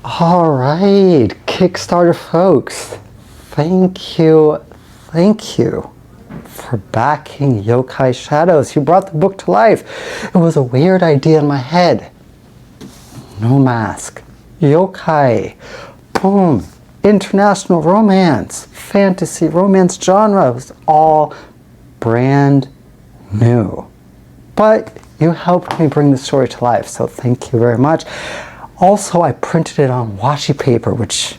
All right, Kickstarter folks, thank you for backing Yokai Shadows. You brought the book to life. It was a weird idea in my head. No mask, yokai, boom, international romance, fantasy, romance genre. It was all brand new. But you helped me bring the story to life, so thank you very much. Also, I printed it on washi paper, which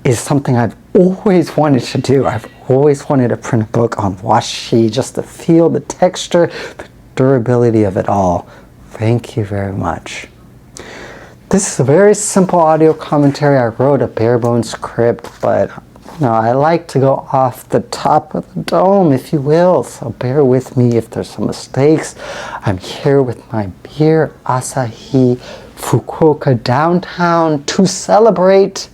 is something I've always wanted to do. I've always wanted to print a book on washi, just to feel the texture, the durability of it all. Thank you very much. This is a very simple audio commentary. I wrote a bare bones script, but I like to go off the top of the dome, if you will, so bear with me if there's some mistakes. I'm here with my beer, Asahi Fukuoka downtown, to celebrate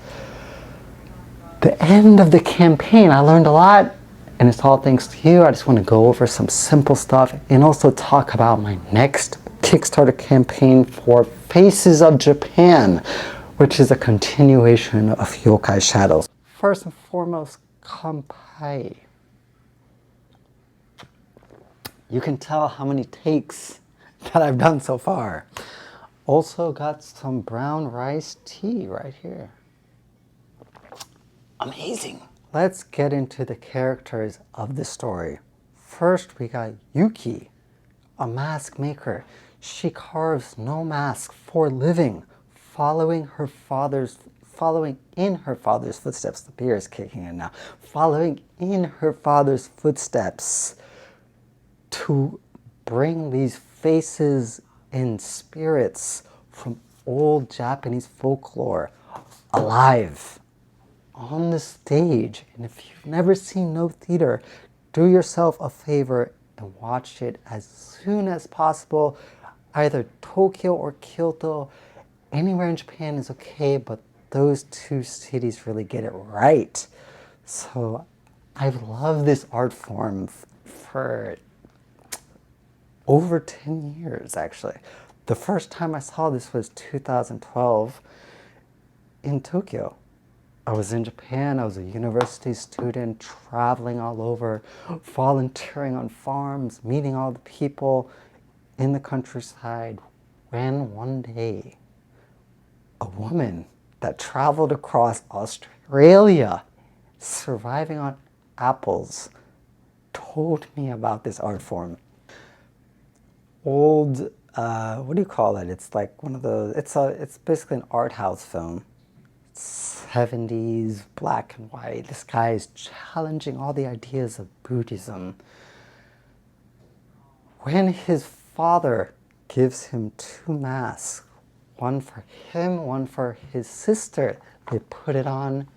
the end of the campaign. I learned a lot, and it's all thanks to you. I just want to go over some simple stuff and also talk about my next Kickstarter campaign for Faces of Japan, which is a continuation of Yokai Shadows. First and foremost, kanpai. You can tell how many takes that I've done so far. Also got some brown rice tea right here. Amazing. Let's get into the characters of the story. First, we got Yuki, a mask maker. She carves no mask for a living, following in her father's footsteps. The beer is kicking in now. Following in her father's footsteps to bring these faces and spirits from old Japanese folklore alive on the stage. And if you've never seen No Theater, do yourself a favor and watch it as soon as possible. Either Tokyo or Kyoto, anywhere in Japan is okay, but those two cities really get it right. So I've loved this art form for over 10 years, actually. The first time I saw this was 2012 in Tokyo. I was in Japan. I was a university student, traveling all over, volunteering on farms, meeting all the people in the countryside, when one day a woman that traveled across Australia, surviving on apples, told me about this art form. Old, what do you call it? It's like one of those, it's basically an art house film. 70s, black and white. This guy is challenging all the ideas of Buddhism. When his father gives him two masks, one for him, one for his sister, they put it on.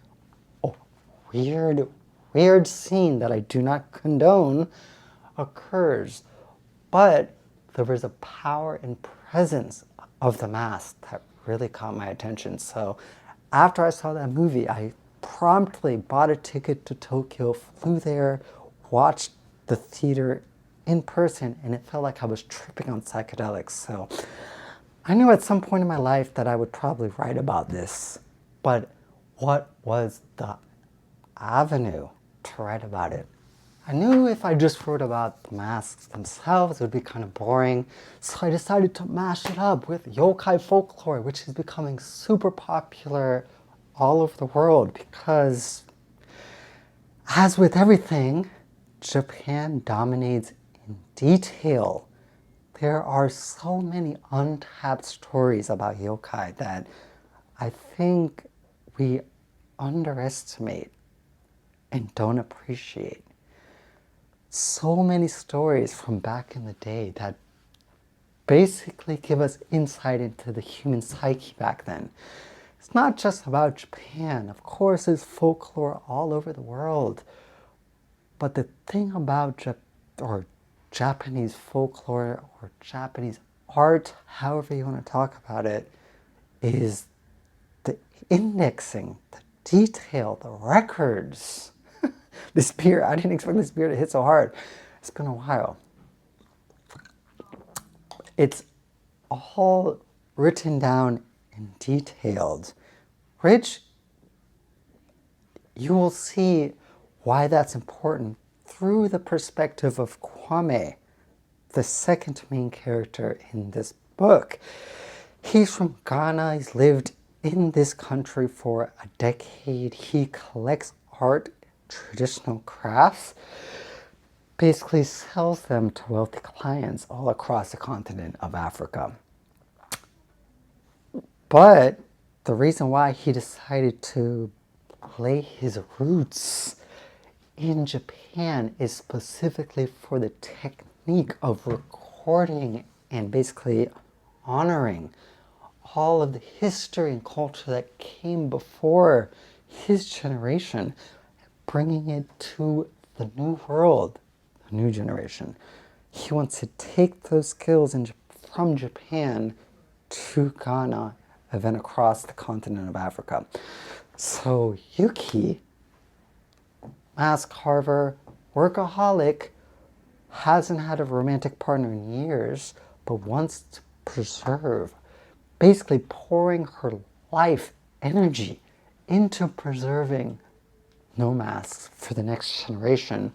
A weird scene that I do not condone occurs. But there was a power and presence of the mask that really caught my attention. So after I saw that movie, I promptly bought a ticket to Tokyo, flew there, watched the theater in person, and it felt like I was tripping on psychedelics. So I knew at some point in my life that I would probably write about this, but what was the avenue to write about it? I knew if I just wrote about the masks themselves, it would be kind of boring. So I decided to mash it up with yokai folklore, which is becoming super popular all over the world because, as with everything, Japan dominates in detail. There are so many untapped stories about yokai that I think we underestimate and don't appreciate. So many stories from back in the day that basically give us insight into the human psyche back then. It's not just about Japan. Of course, there's folklore all over the world. But the thing about Japanese folklore or Japanese art, however you want to talk about it, is the indexing, the detail, the records. This beer, I didn't expect this beer to hit so hard. It's been a while. It's all written down and detailed which you will see why that's important through the perspective of Kwame, the second main character in this book. He's from Ghana. He's lived in this country for a decade. He collects art, traditional crafts, basically sells them to wealthy clients all across the continent of Africa. But the reason why he decided to lay his roots in Japan is specifically for the technique of recording and basically honoring all of the history and culture that came before his generation, bringing it to the new world, the new generation. He wants to take those skills from Japan to Ghana and then across the continent of Africa. So Yuki, mask carver, workaholic, hasn't had a romantic partner in years, but wants to preserve, basically pouring her life energy into preserving no masks for the next generation,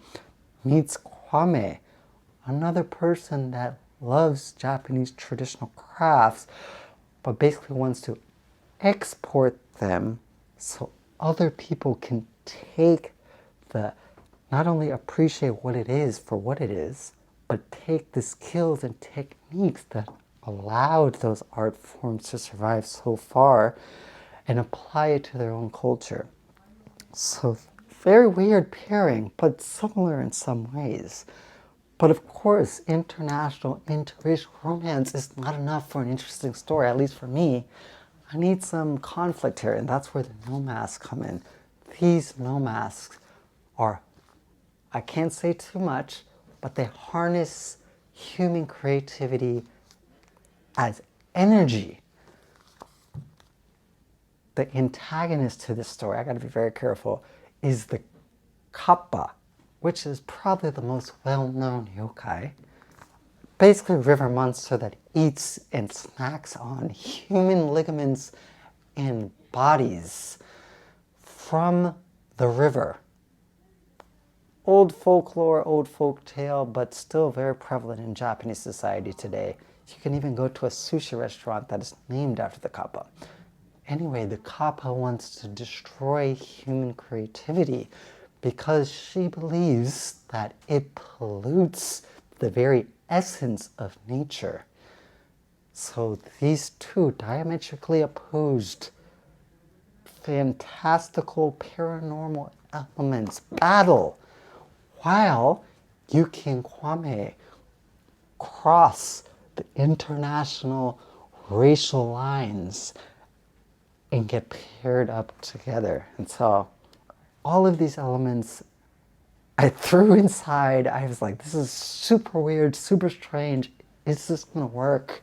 meets Kwame, another person that loves Japanese traditional crafts, but basically wants to export them so other people can take not only appreciate what it is for what it is, but take the skills and techniques that allowed those art forms to survive so far and apply it to their own culture. So very weird pairing, but similar in some ways. But of course, international interracial romance is not enough for an interesting story, at least for me. I need some conflict here, and that's where the nomasks come in. These nomasks are, I can't say too much, but they harness human creativity as energy. The antagonist to this story, I gotta be very careful, is the kappa, which is probably the most well-known yokai. Basically a river monster that eats and snacks on human ligaments and bodies from the river. Old folklore, old folk tale, but still very prevalent in Japanese society today. You can even go to a sushi restaurant that is named after the kappa. Anyway, the kappa wants to destroy human creativity because she believes that it pollutes the very essence of nature. So these two diametrically opposed, fantastical, paranormal elements battle while Yuki and Kwame cross the international racial lines and get paired up together. And so all of these elements I threw inside. I was like, this is super weird, super strange. Is this gonna work?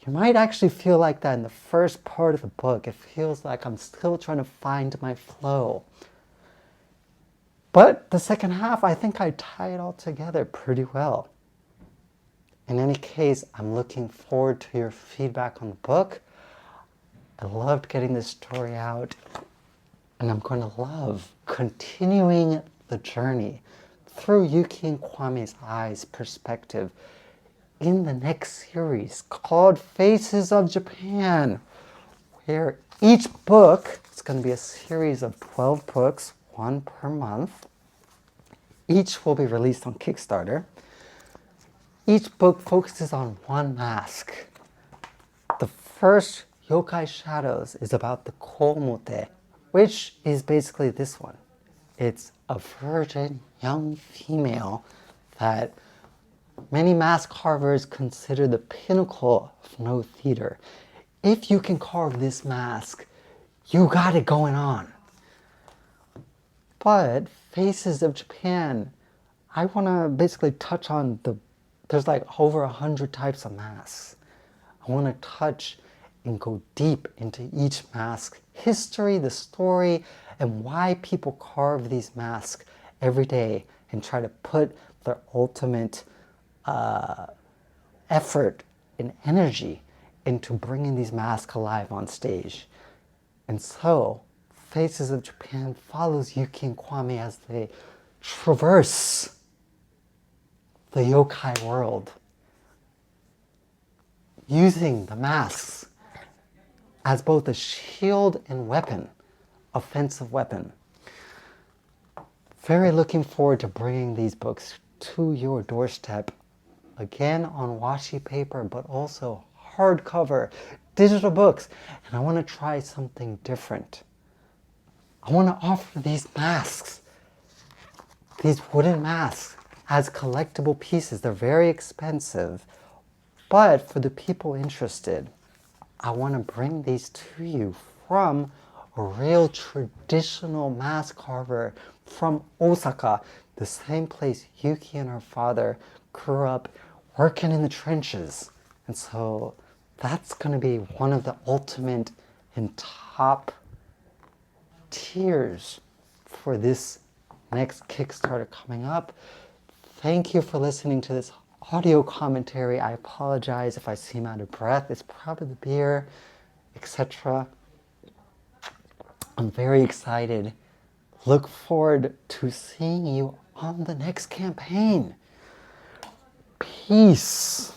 You might actually feel like that in the first part of the book. It feels like I'm still trying to find my flow. But the second half, I think I tie it all together pretty well. In any case, I'm looking forward to your feedback on the book. I loved getting this story out, and I'm going to love continuing the journey through Yuki and Kwame's eyes perspective in the next series called Faces of Japan, where each book is going to be a series of 12 books, one per month. Each will be released on Kickstarter. Each book focuses on one mask. The first, Yokai Shadows, is about the komote, which is basically this one. It's a virgin young female that many mask carvers consider the pinnacle of no theater. If you can carve this mask, you got it going on. But Faces of Japan, I want to basically touch on there's like over 100 types of masks. I want to touch and go deep into each mask history, the story, and why people carve these masks every day and try to put their ultimate effort and energy into bringing these masks alive on stage. And so, Faces of Japan follows Yuki and Kwame as they traverse the yokai world, using the masks as both a shield and weapon, offensive weapon. Very looking forward to bringing these books to your doorstep, again on washi paper, but also hardcover, digital books. And I want to try something different. I want to offer these masks, these wooden masks, as collectible pieces. They're very expensive, but for the people interested, I want to bring these to you from a real traditional mask carver from Osaka, the same place Yuki and her father grew up working in the trenches. And so that's going to be one of the ultimate and top tiers for this next Kickstarter coming up. Thank you for listening to this audio commentary. I apologize if I seem out of breath. It's probably the beer, etc. I'm very excited. Look forward to seeing you on the next campaign. Peace.